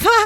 pa.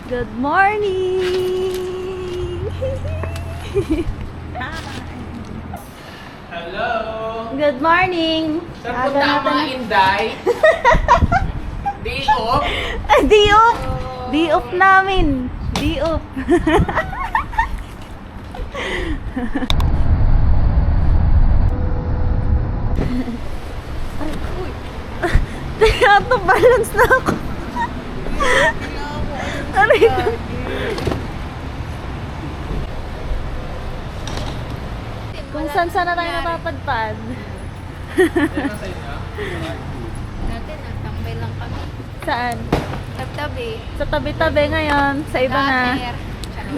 Good morning! Hello! Good morning! Saan punta ang mga Inday? Day off? Day off! Day off namin! Day off! Kaya to balance na ako. Aray ko. Kung saan na tayo napapadpad. Dati nagtambay lang kami. Saan? Sa tabi. Sa tabi-tabi ngayon. Sa iba na. Gutter.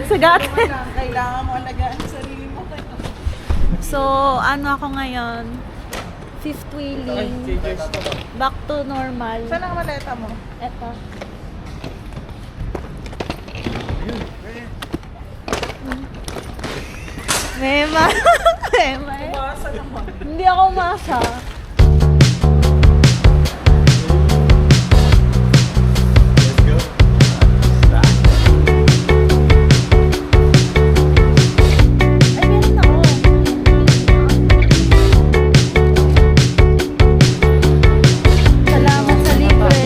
Sa gutter. Kailangan mo alagaan ang sarili mo. So, ano ako ngayon? Fifth wheeling. Back to normal. Saan ang maleta mo? Eto. Mema. Mema. Umasa naman. Hindi ako umasa. Ay, meron ako. Salamat sa libre.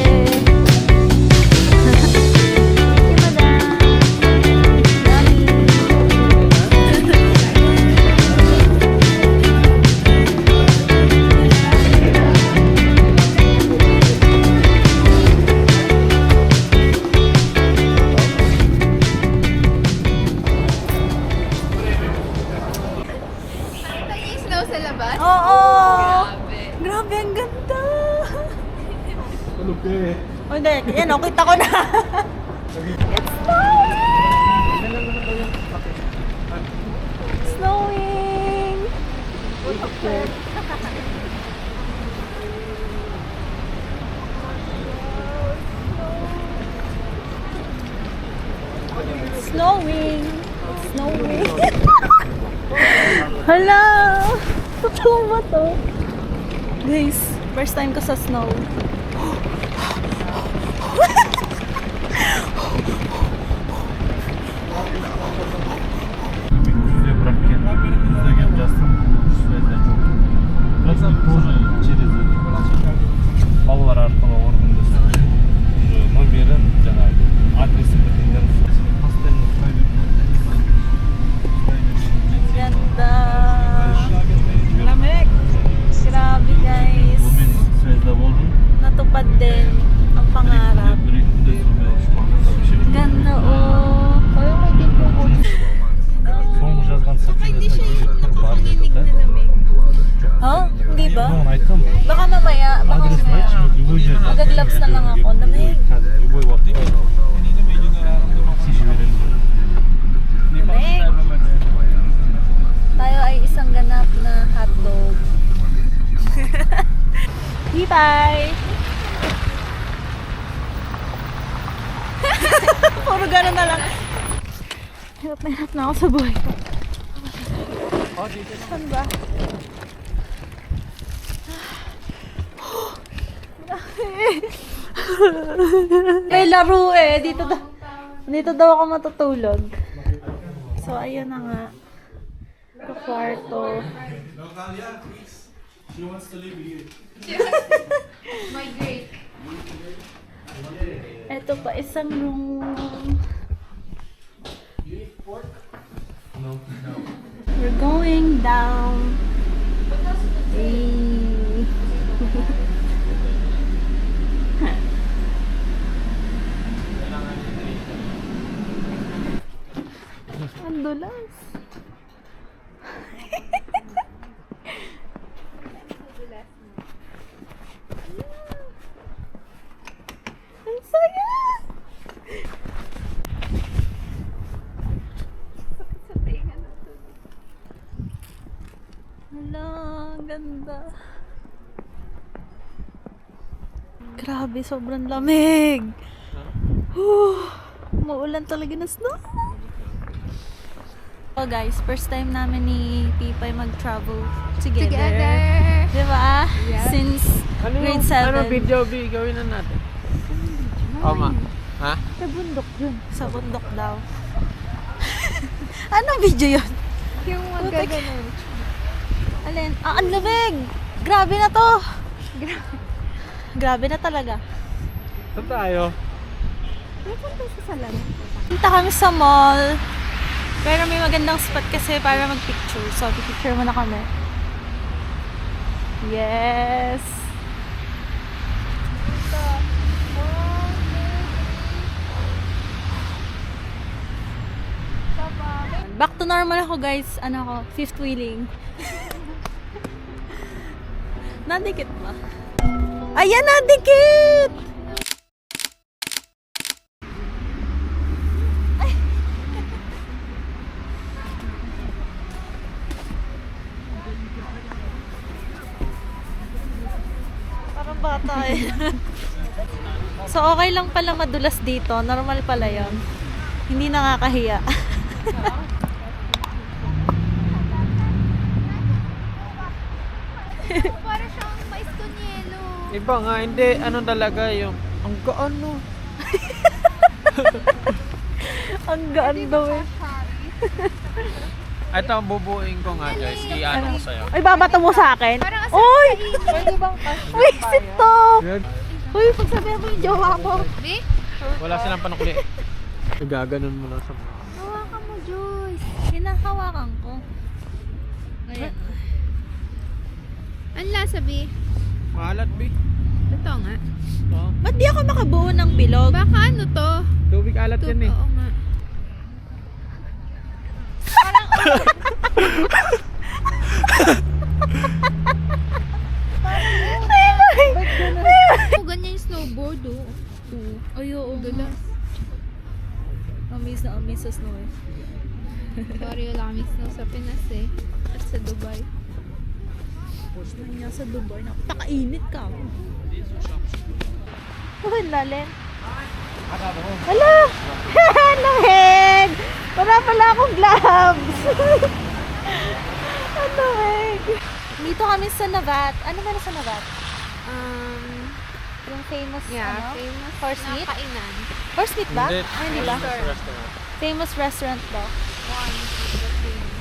Thank you, madam. Yummy. May snow sa labas? Oo! Grabe. Grabe, ang ganda! Oh, hindi. Yan, oh, kita ko na. It's snowing! Snowing! Snowing! Hala! Totoo ba to? Guys, first time ko sa snow. балалар арқылы орындасың уже номерін жаңағы адресін бірдеңдерін постоянно сұрай Ganda! Lamig! Grabe guys! бұмен связьда болдым Natupad din ang pangarap. бір екі күнде сонымен Ganda oh! Kaya may dito ko. соңғы жазған сілтемесіне бар деді да Ha? Hindi ba? оны айтсам Baka mamaya, baka адресін mamaya. айтшы любой жерде Magagloves na lang ako. Lamig! қазір любой уақытта шеше беремін Lamig! Tayo ay isang ganap na hotdog. Bye! Puro gano'n na lang. Hirap na ako sa buhay ko. Saan ba? Grabe. May laro eh. Dito daw ako matutulog. So, ayun na nga. Sa kwarto. Migrate. Ito pa, isang room. We're going down. Hey. Ang dulas. Ang saya! Hala, ang ganda. Grabe, sobrang lamig. Maulan talaga na snow. So guys, first time namin ni Pipay mag-travel together. Diba? Yeah. Since grade 7. Ano video gawin na natin? Ma. Ha? Sa bundok yun. Sa bundok daw. Anong video yun? Yung magaganon. Alin? Ah, ang lamig! Grabe na to! Grabe na talaga. Saan tayo? Punta kami sa mall. Pero may magandang spot kasi para mag-picture. So, picture muna kami. Yes! Back to normal ako guys. Ano ako? Fifth wheeling. Nadikit ba? Ayan, nadikit! Ay. Parang bata eh. So, okay lang pala madulas dito. Normal pala yon. Hindi nakakahiya. Para siyang mais con yelo. Iba nga, hindi. Ano talaga yung... Ang gaan no. Ang gaan daw eh. Ito ang bubuin ko nga guys. I-ano ko sa'yo. Ay, babato mo sa akin? Parang Uy! Pwede bang Wisit to! Uy, pagsabihan mo yung jowa mo. Be? Wala silang panukli. Gaganon mo lang sa mga. Hawakan mo, Joyce. Hinahawakan ko. Ayan. Ang lasa, Be? Maalat, B. Totoo nga. Oh. Ba't di ako makabuo ng bilog? Baka ano to? Tubig alat yan eh. Oo nga. Oh, ganyan yung snowboard, oh. Ay, oo. Dulas. Amaze na amaze sa snow eh. Sorry, wala kami snow sa Pinas eh. At sa Dubai. Post niya sa Dubai. Napakainit ka. Oh, lalim. Hala! Lamig! Wala pala akong gloves! Ang lamig! Dito kami sa Navat. Ano ba na sa Navat? Yung famous, ano? famous Horse na meat? kainan. Horse meat ba? Hindi. Ay, hindi ba? Restaurant. Famous restaurant ba? One is the famous.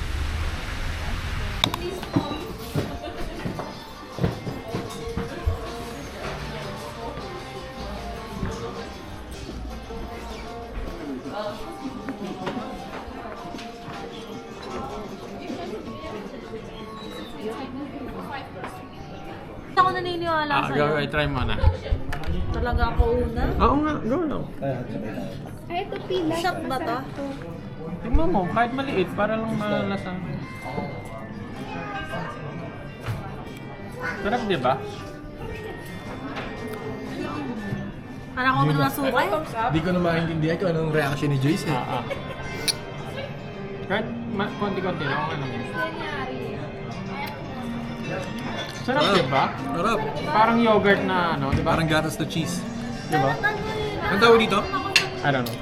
Ako naniniwala sa'yo. Try mo na. Talaga ako una. Oo nga, go lang. Ay, ito pila. Shop ba to? Tingnan mo, kahit maliit, para lang malalasan. Sarap, di ba? Parang ako na nasukay. Hindi ko na maintindihan kung anong reaction ni Joyce eh. Kahit konti-konti lang, ano mo. Sarap, di ba? Sarap. Parang yogurt na, ano, di ba? Parang gatas na cheese. Di ba? Ang tawag dito? I don't know.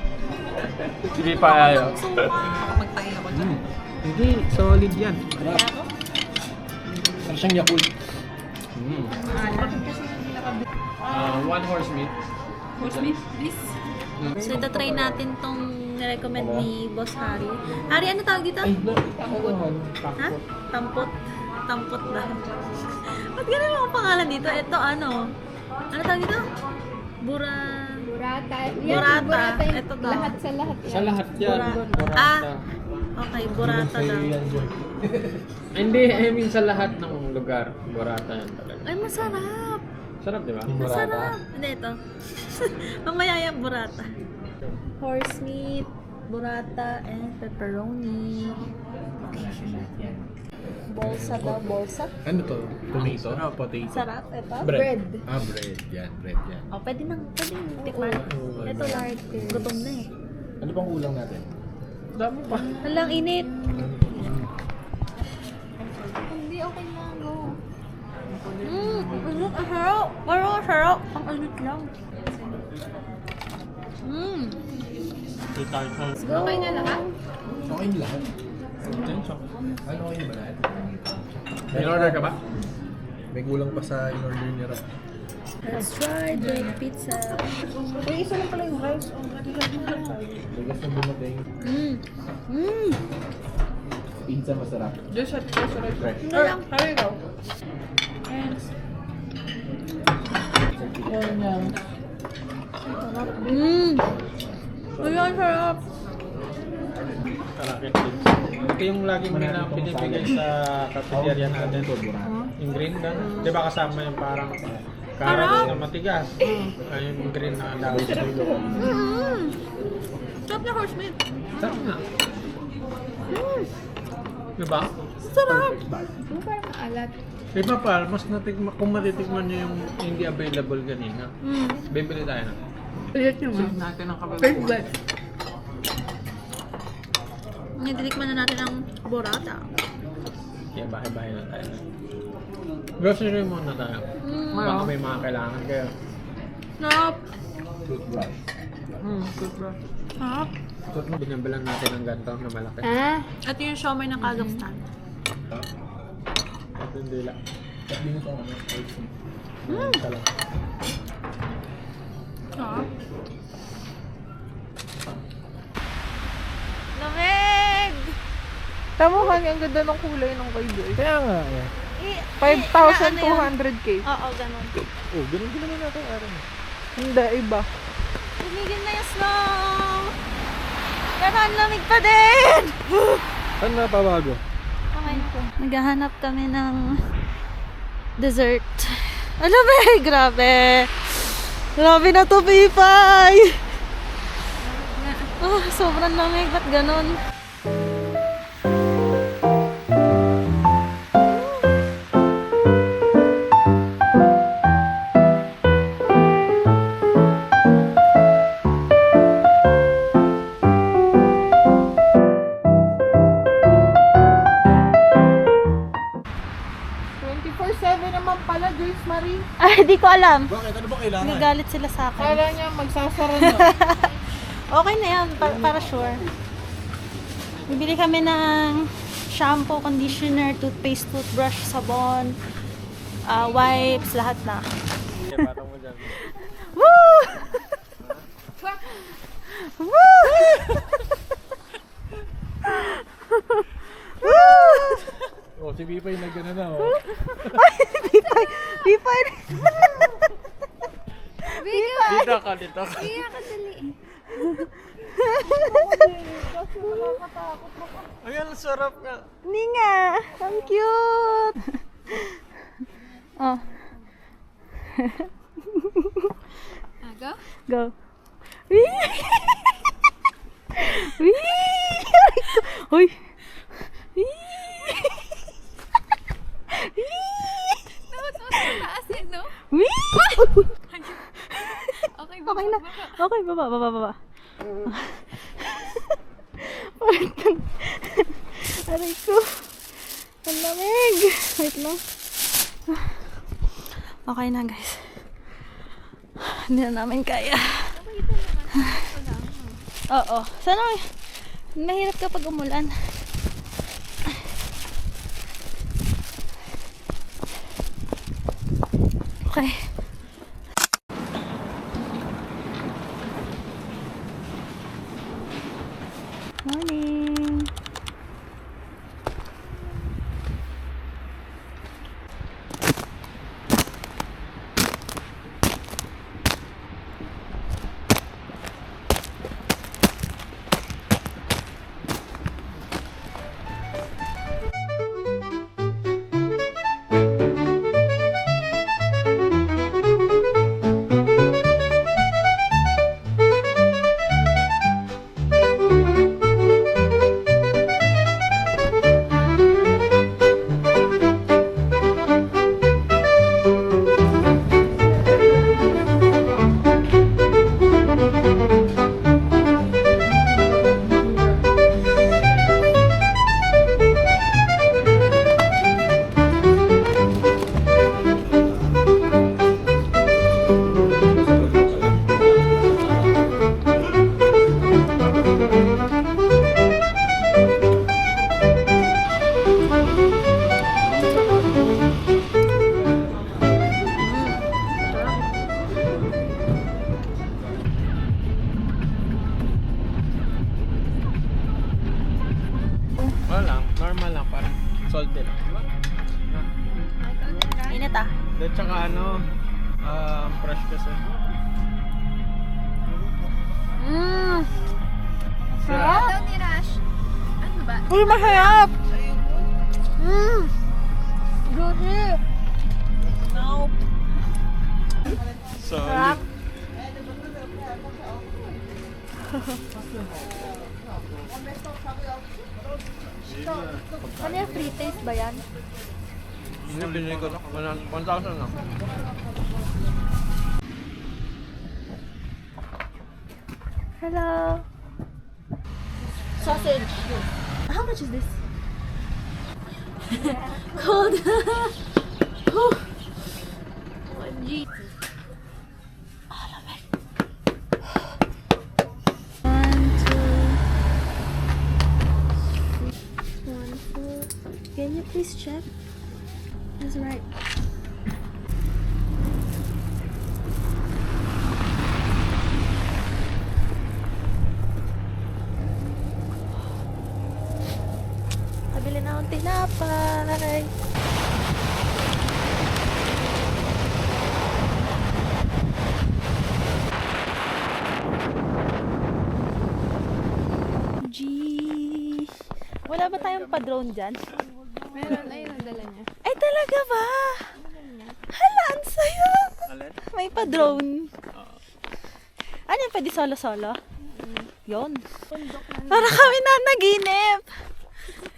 Hindi pa ayaw. Hindi, solid yan. Sarap. Parang siyang Yakult. One horse meat. Horse meat, please. So, ito try natin tong recommend ni Boss Harry. Harry, ano tawag dito? Ha? Tampot. Tampot daw. Ba't ganun lang ang pangalan dito? Ito ano? Ano tawag dito? Burata. Burata. Yung Ito daw. lahat sa lahat yan. Sa lahat yan. Ah, okay. Burata daw. Hindi, I mean sa lahat ng lugar. Burata yan talaga. Ay, masarap. Sarap, di ba? Masarap. Hindi, ito. Mamaya yung burata. Horse meat, burata, and pepperoni. Bolsa daw, bolsa. Ano to? Tomato? Potato? Sarap, ito. Bread. Ah, bread. Yan, bread yan. Oh, pwede tikman. Ito, Lard. Gutom na eh. Ano pang ulang natin? Dami pa. Walang init. Hindi, okay lang. Go. Ang sarap. Parang ang sarap. Ang init lang. Okay na lahat? Okay na lahat. Ano okay na ba lahat? In-order ka ba? May kulang pa sa in-order niya rin. Let's try the pizza. Uy, isa lang pala yung rice. Bigas na dumating. Pizza masarap. Just a rice. Fresh. Ano lang? Here you go. Ay, ang sarap. Karakit din. Ito yung laging pinibigay sa cafeteria natin. Yung green na. Di ba kasama yung parang carrots na matigas? Ay, yung green na dahon sa dulo. Sarap na horse meat. Sarap na. Di ba? Sarap. Yung parang maalat. Iba pa, mas natikman, kung matitikman nyo yung hindi available kanina, bibili tayo na. Ulit naman. Natin ang kabal. Favorite. Nititikman na natin ang burata. Kaya bahay-bahay na tayo. Grocery muna tayo. Baka may mga kailangan kayo. Sarap. Toothbrush. Sarap. Binabilang natin ng ganito na malaki. Ito yung siomay ng Kazakhstan. At hindi lang. At din ito ano? Isa lang. Sarap. Lamig! Tama ka, ang ganda ng kulay ng kay Joy. Kaya nga eh. 5,200K. Oo, ganun. Oh, ganun din naman natin araw. Hindi, iba. Tumigil na yung snow! Pero ang lamig pa din! Saan na pabago? Okay. Naghahanap kami ng dessert. Alam mo grabe! Grabe na to, Pipay! Sobrang lamig. Ba't ganun? naman pala, Joyce Marie. Ay, di ko alam. Bakit? Ano ba kailangan? Nagalit sila sa akin. Kala niya magsasara na. Okay na yan, para sure. Bibili kami ng shampoo, conditioner, toothpaste, toothbrush, sabon, wipes, lahat na. Parang mo dyan. Woo! Woo! Oh, si Bipay na gano'n na oh. Ay, Bipay! Bipay! Dito ka, dito ka. Kaya ka dali. Ay, ang sarap nga. Hindi nga! Ang cute! Oh. Go? Go. Wee! Wee! Hoy! Wee! Dapat mas mataas eh, no? Wee! Okay, Okay na. baba. Okay, baba. Aray ko. Ang lamig. Wait lang. Okay na, guys. Hindi na namin kaya. Oo. Sana mahirap kapag umulan. Okay. Wala lang, normal lang, parang salty lang. Init ah. At saka fresh kasi. Sarap daw ni Rash. Ano ba? Uy, masarap! Solid. Ano yung free taste ba yan? Hindi, binili ko na. 1,000 lang. Hello. Sausage. How much is this? Cold. OMG. All of it. 1, 2, 1, 4. Can you please check? That's right. Pabili na akong tinapay. G. Wala ba tayong pa-drone dyan? Meron, ayun ang dala niya. Ay, talaga ba? Hala, ang saya. Alin? May pa-drone. Ano yung pwede solo-solo? Yun. Para kami na naginip.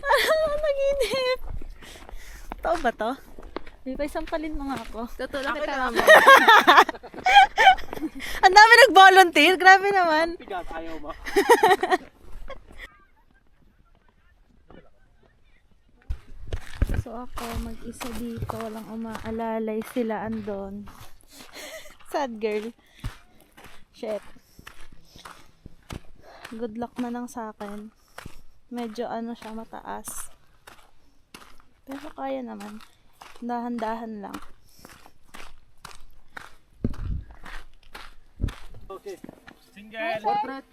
Para naginip. Totoo ba to? Di ba isampalin mo nga ako? Tutulak kita naman. Ang dami nag-volunteer. Grabe naman. Pigat, ayaw ba? So ako mag-isa dito. Walang umaalalay. Sila andon. Sad girl. Shit. Good luck na lang sa akin. Medyo siya mataas. Pero kaya naman. Dahan-dahan lang. Okay. Single. Portrait?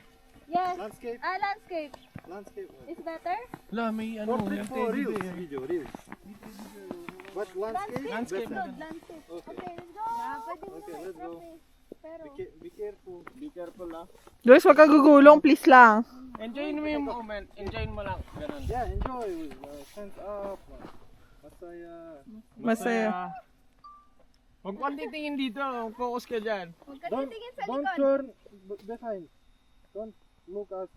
Yes. Landscape. Landscape. Landscape. Is better? La, may Portrait for reels. Video, reels. But landscape? Landscape. Better. Landscape. Okay. Okay, let's go. Okay, let's go. Pero, Be careful. Be careful ah. Joyce, wag ka gugulong, please lang. Enjoy mo yung moment. Enjoy mo lang. Ganun. Yeah, enjoy. Stand up. Masaya. Masaya. Huwag kang titingin dito. Focus ka dyan. Huwag ka Don't, titingin sa don't likod. turn behind. Don't look at.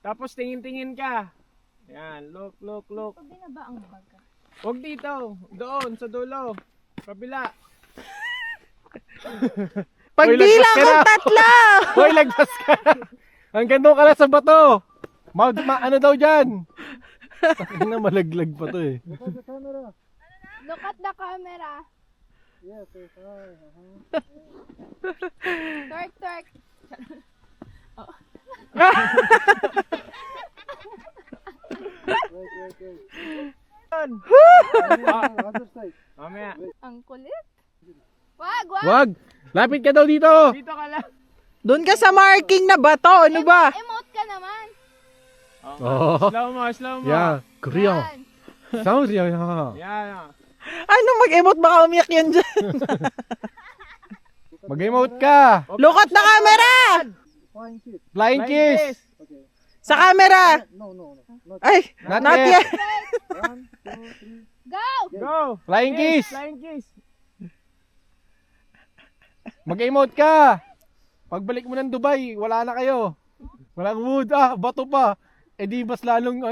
Tapos tingin-tingin ka. Yan. Look, look, look. Pag binaba ang baga. Huwag dito. Doon, sa dulo. Kabila. Pagbilang ng tatlo! Hoy, lagpas ka. Hanggang doon ka na sa bato. Ano daw dyan? Na malaglag pa to eh. Look at the camera. Look at the camera. Yes, yes, hi. Twerk, twerk. Wait. Ah, Other side. mamaya. Ang kulit. Wag, wag. Wag! Lapit ka daw dito! Dito ka lang. Doon ka sa marking na bato, ano ba? Emote ka naman. Oh. Slow mo, slow mo. Yeah, Korean. Yan. Sounds yeah. Yan. Ano, mag-emote baka umiyak yan dyan. Mag-emote ka. Look at the camera! Flying kiss. Flying kiss. Okay. Sa camera! No. Not Ay, Not not yet. yet. 1, 2, 3. Go! Go! Flying kiss. Flying kiss. Mag-emote ka. Pagbalik mo ng Dubai, wala na kayo. Walang wood. Bato pa. Eh di mas lalong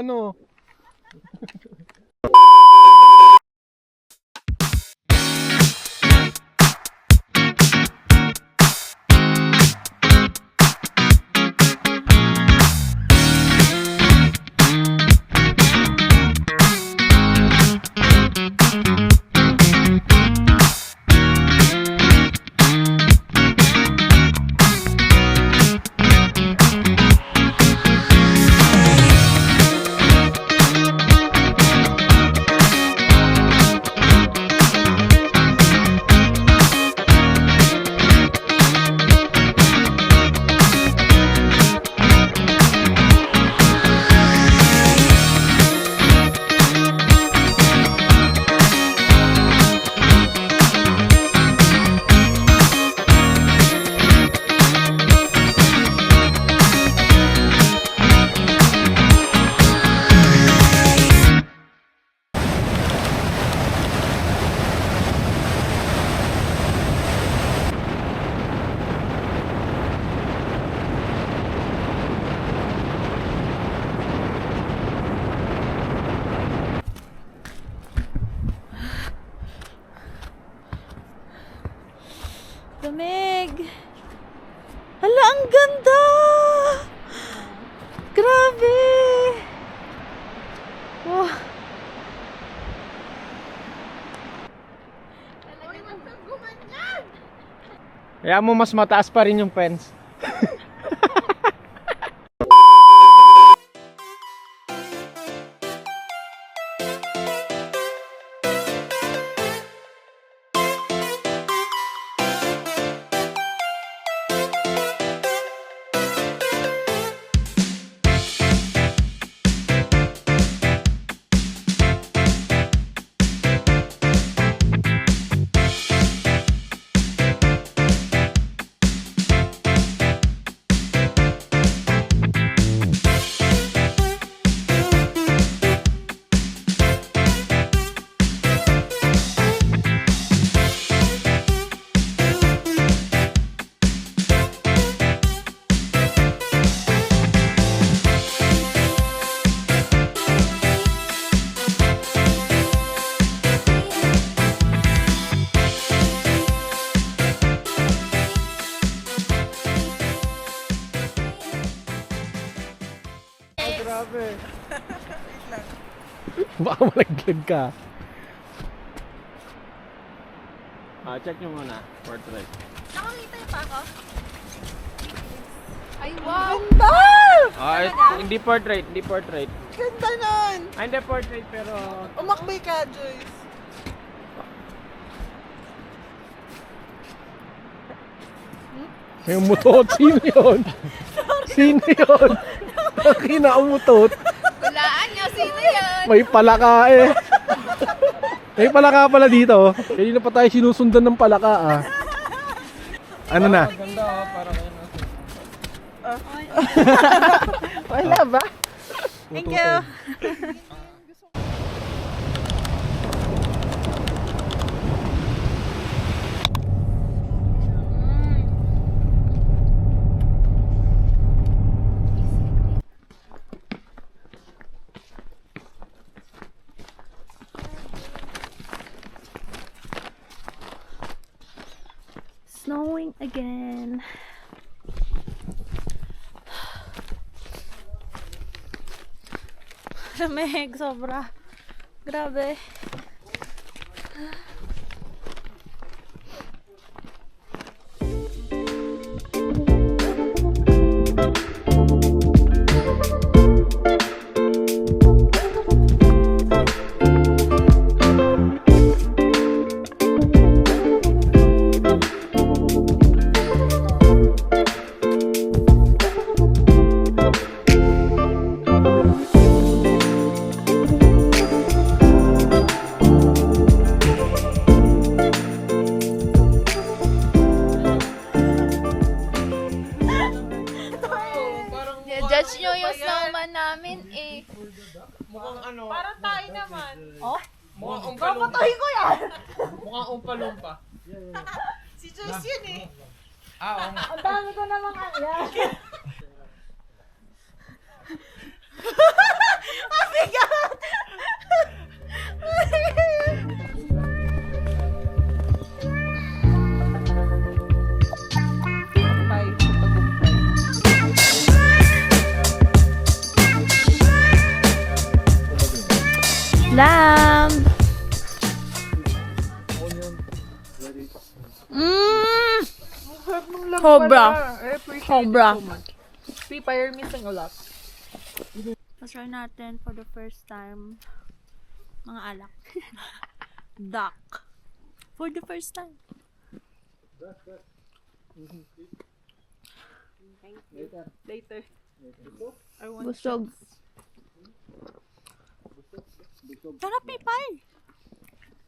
Kaya mo mas mataas pa rin yung fence. Grabe. Baka malaglag ka. Check nyo muna. Portrait. Nakakita niyo pa ako? Ay, wow! Hindi portrait, hindi portrait. Ganda nun! Hindi portrait pero... Umakbay ka, Joyce. May umutot. Sino yun? Sino yun? Kinaumutot. Walaan nyo, sino yan? May palaka eh. May palaka pala dito. Kanina pa tayo sinusundan ng palaka ah. Ano na? Ganda oh, para kayo na. Wala ba? Thank you. Snowing again. Lamig, sobra. Grabe. Judge nyo yung snowman namin eh. Mukhang ano? Parang tayo naman. Mukhang Papatayin ko yan! Mukhang umpalumpa. Si Joyce yun eh. Oo nga. Ang dami ko namang yan. Mabigat! Lamb! Cobra. Cobra. Pipa, you're missing a lot. Try natin for the first time mga alak. Duck. For the first time. Later. Busog. Sarap pipay.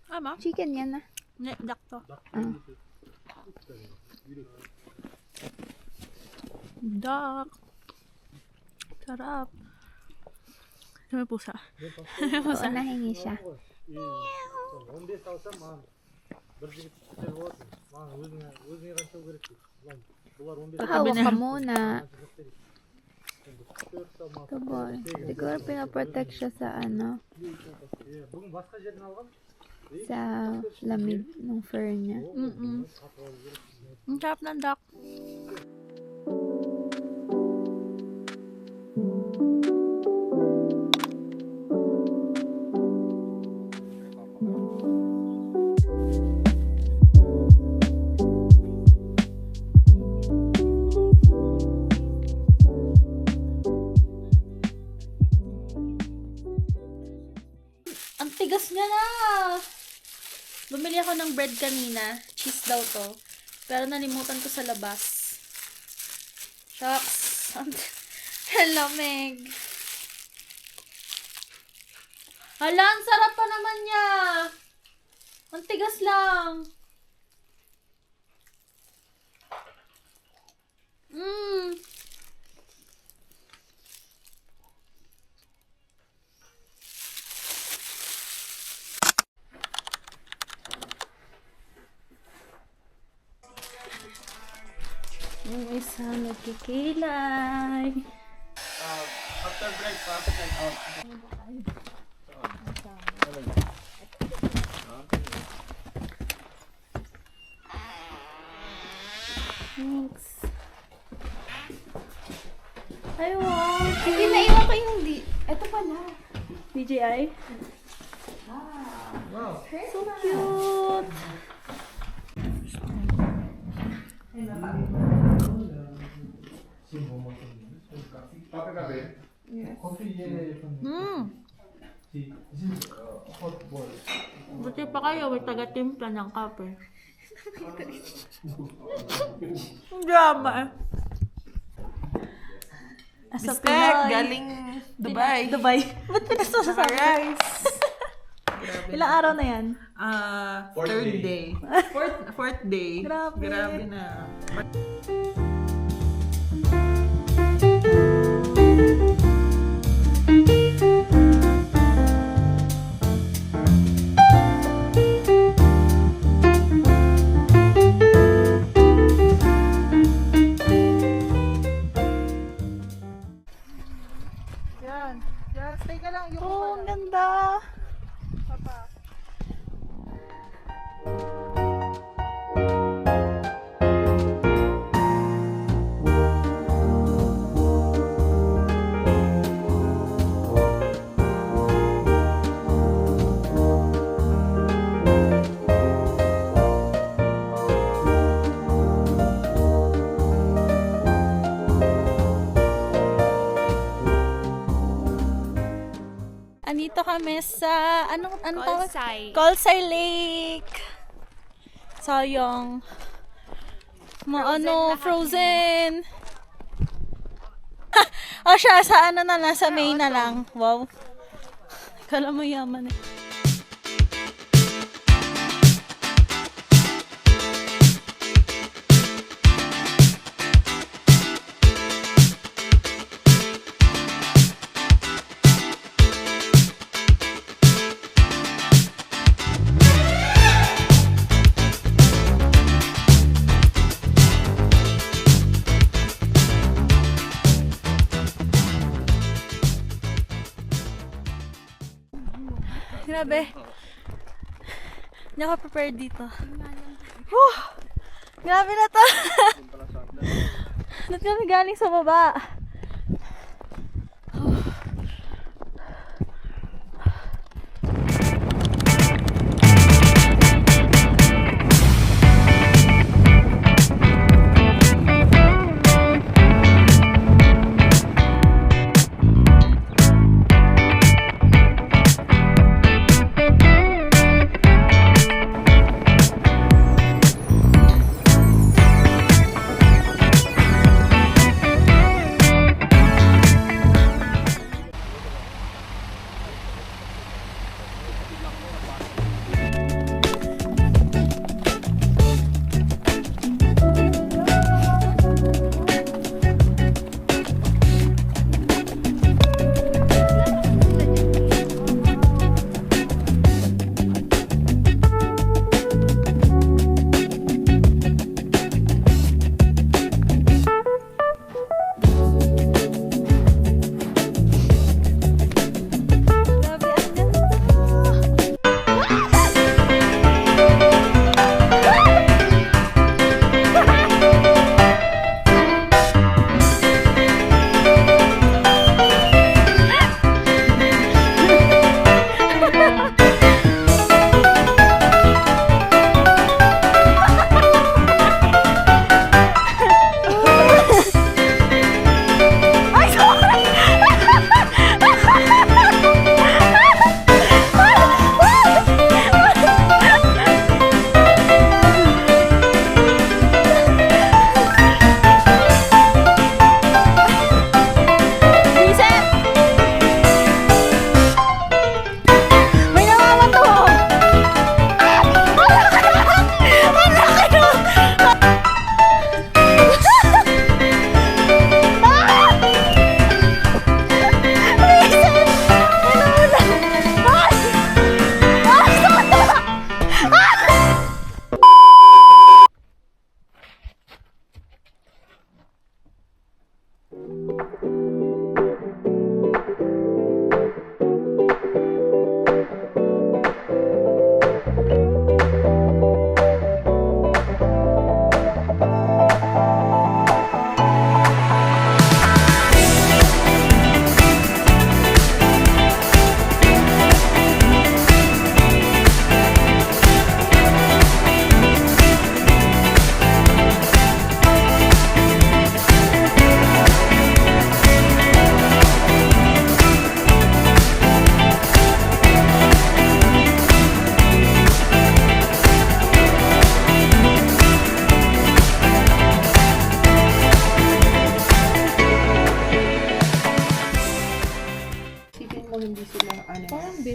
Ama? Chicken yan ah. Ne, duck to. Duck. Sarap. May pusa. May pusa. Oo, nahingi siya. Hawak ka muna. Ito boy. Siguro pinaprotect siya sa ano. Sa lamig ng fur niya. Ang sarap ng duck. tigas niya na. Bumili ako ng bread kanina. Cheese daw to. Pero nalimutan ko sa labas. Shucks. Ang lamig. Hala, ang sarap pa naman niya. Ang tigas lang. Yung isa nagkikilay. After breakfast, and out. Thanks. Ay, wow. Hindi, naiwan ko yung Ito pala. DJI? Wow. So cute. Buti pa kayo, may taga-timpla ng kape. Drama eh. Sa Pinoy. galing Dubai. Dubai. Ba't pinasusasabi? Rice. Ilang araw na yan? Third day. Fourth day. Grabe. Grabe na. Yan. Yan. Stay ka lang. Yung Oh, ang ganda. papa. Andito kami sa, anong tawag? Kolsay. Kolsay Lake. Sayang. Frozen. O siya, sa ano na lang, sa May na lang. Wow. Kala mo yaman eh. Grabe. Hindi ako prepared dito. Whew! Grabe na to. Doon kami galing sa baba.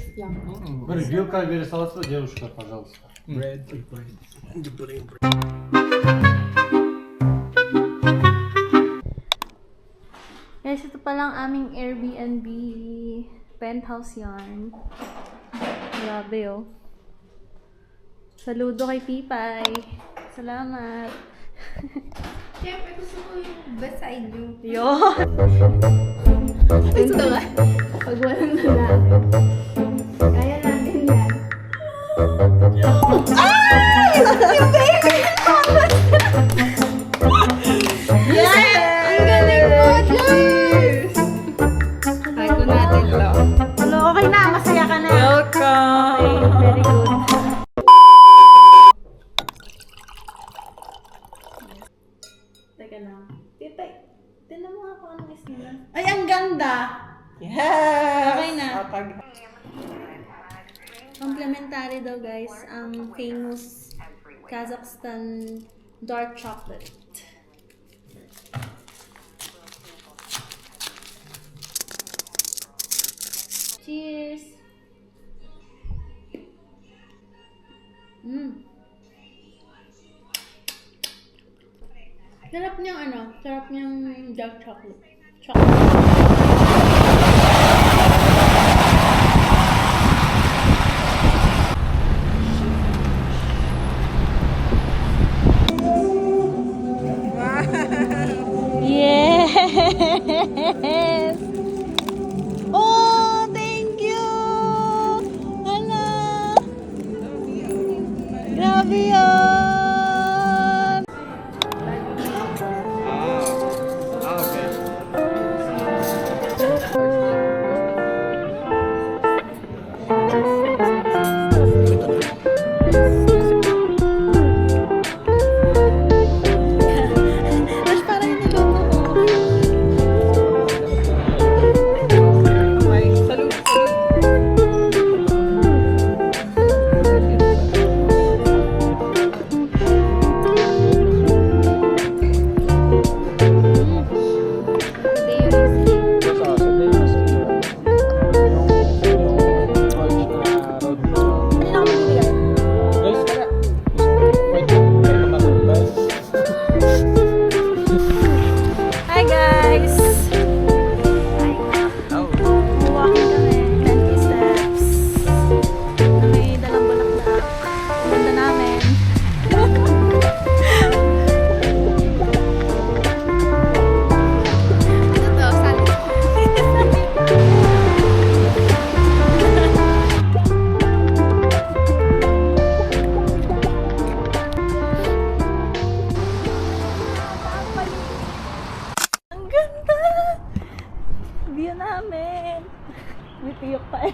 beef lang. Вилка вирисоваться, девушка, пожалуйста. Guys, ito palang aming Airbnb. Penthouse yarn. Grabe oh. Saludo kay Pipay. Salamat. Siyempre, gusto ko yung beside you. Yo! Ito nga. Pag walang lalaki. Kaya natin yan. Yes! Ang galing mo, Jess! Tago natin to. Hello, okay na. Masaya ka na. Welcome! Okay, very good. Teka lang. Pipay, tinan mo ako anong is nila. Ay, ang ganda! Yes! Okay na. Atag. Complimentary daw guys, ang famous Kazakhstan dark chocolate. Cheers! Sarap niyang sarap niyang dark chocolate. Yes! Oh, thank you! Hala! Grabe yan! Mas parang niluto ko. Okay, salute, salute. Kanina ako bibigay. Hi guys! Walking kami, 20 steps. Na may dalang bulaklak. Ganda namin. Ito to, salad. Ang ganda! View namin. May tiyok pa eh.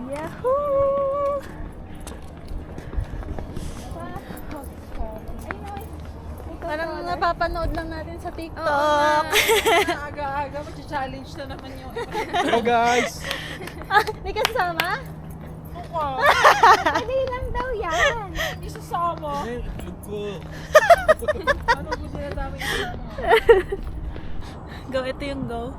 Yahoo! Parang napapanood lang natin sa TikTok. Aga-aga, mag-challenge na naman yung Hello guys! May kasama? Hindi lang daw yan. Hindi sasama. Ano po sila dami mo? Go, ito yung go.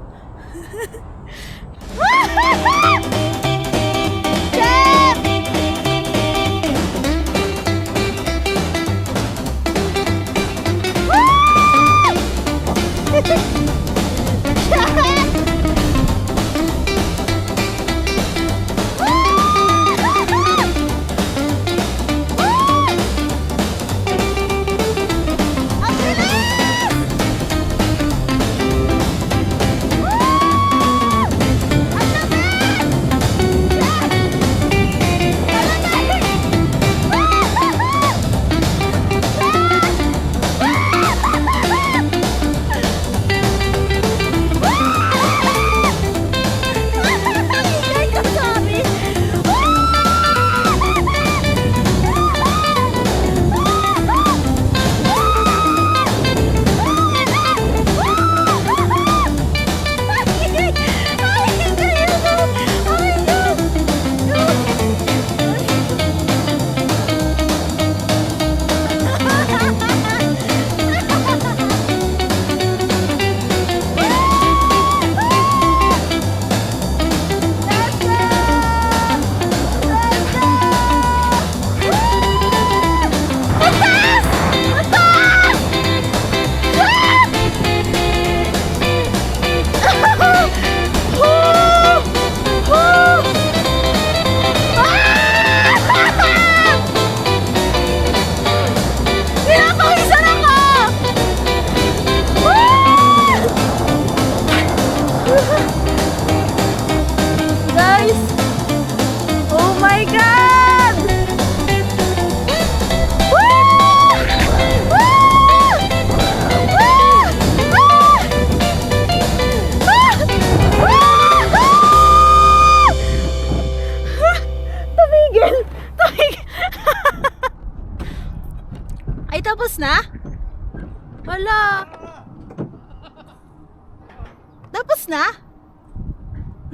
Tapos na?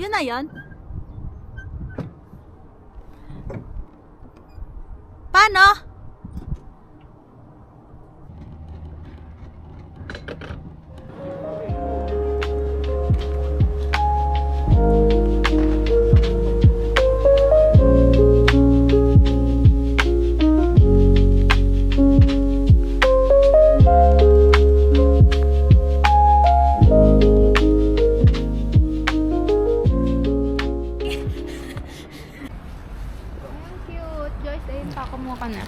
Yun na yun? Paano? Ang cute. Joyce, ayun pa, kumuha ka na.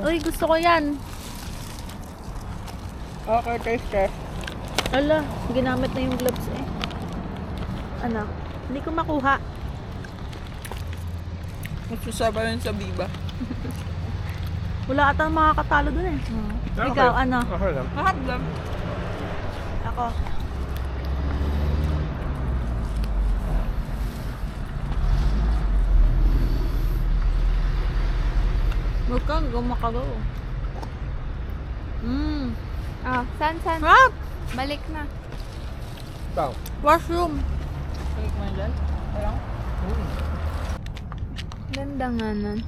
Uy, gusto ko yan. Okay, taste. Ala, ginamit na yung gloves eh. Ano? Hindi ko makuha. Magsusaba rin sa Biba. Wala atang makakatalo dun eh. Ikaw, ano? Okay lang. Lahat lang. Ako. Huwag kang gumakagaw. Ah, san? Ah! Balik na. Ikaw. Washroom. Balik mo dyan. Parang. Ganda nga nun.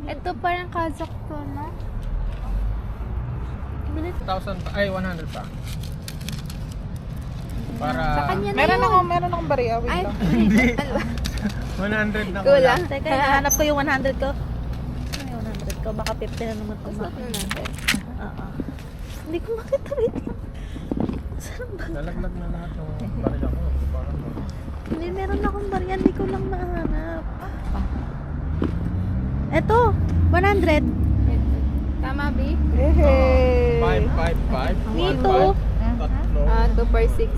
Ito parang Kazakh to, no? 1,000 pa. Ay, 100 pa. Para Sa kanya na Meron akong bariya. Wait Ay, lang. 100 na kulang. Teka, hinahanap ko yung 100 ko. Ano yung 100 ko? Baka 50 na naman Suot kumain. na natin. Oo. Hindi ko makita. Wait lang. Saan ba? Nalaglag na lahat ng barya ko. Parang Hindi, meron akong barya. Hindi ko lang mahanap. Eto, 100. Tama, B? Hey. 555. Me too. Tatlo. 2 per 6.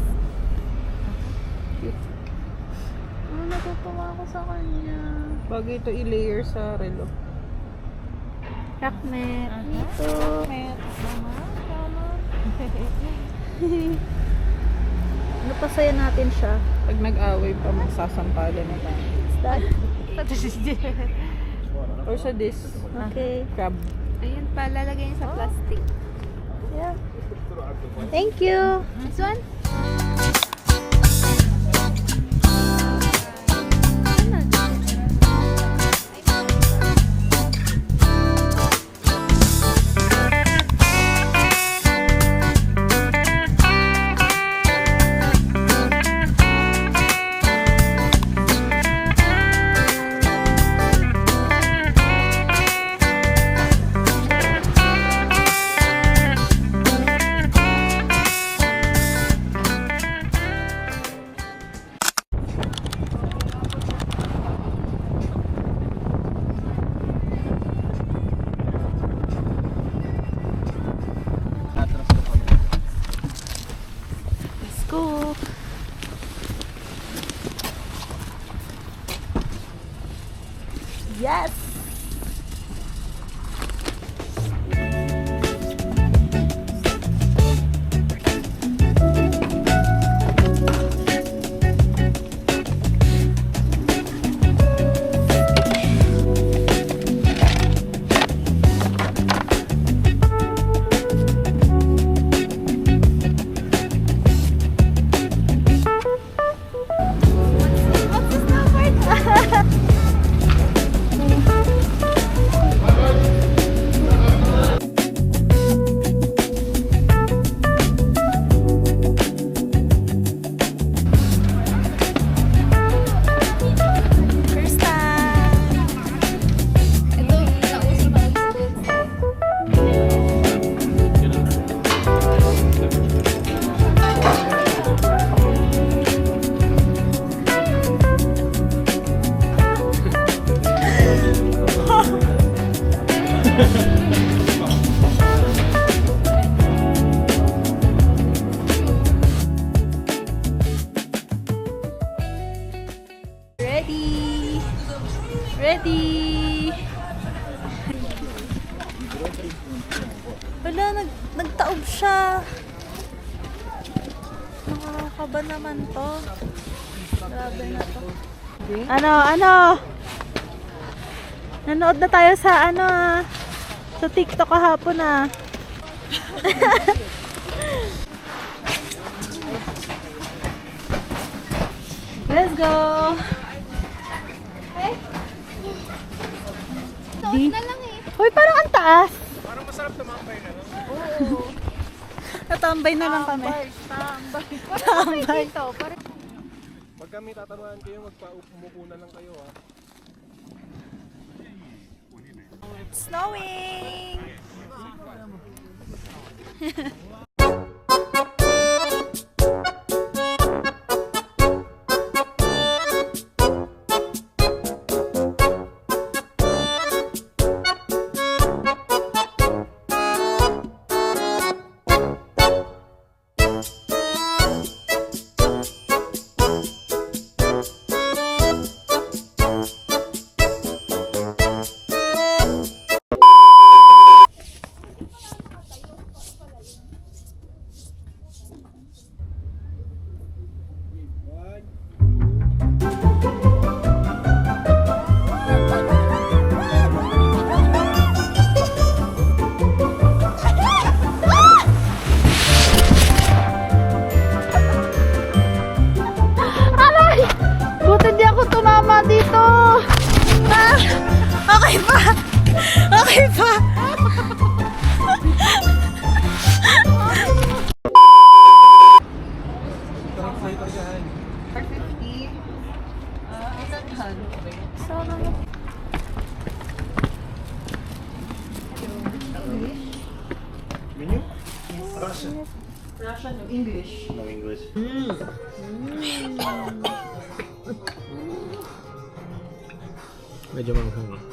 Ano, natutuwa ako sa kanya. Bagay ito i-layer sa relo. Rockmet. Me too. Ano pa sa'yo natin siya? Pag nag-away pa, magsasampalan na tayo. That? Or sa this. Okay. Crab. Ayun pa, lalagay niya sa plastic. Yeah. Thank you. This one? Let's go. Yes. First time. Ito, nauso pa rin sa Ready. Ready. Wala, nagtaob siya. Nakakaba naman to. Grabe na to. Ano? Nanood na tayo sa sa TikTok kahapon ah. Let's go! Doon na lang eh. Hoy, parang ang taas. Parang masarap tumambay na, no? Natambay na lang kami. Tambay. Dito, parang Pag kami tatanungan kayo, umupo na lang kayo ha. Snowing! Buti di ako tumama dito. Ah, okay pa. Okay pa. Menu? Russian, English. No English. Medyo manghang.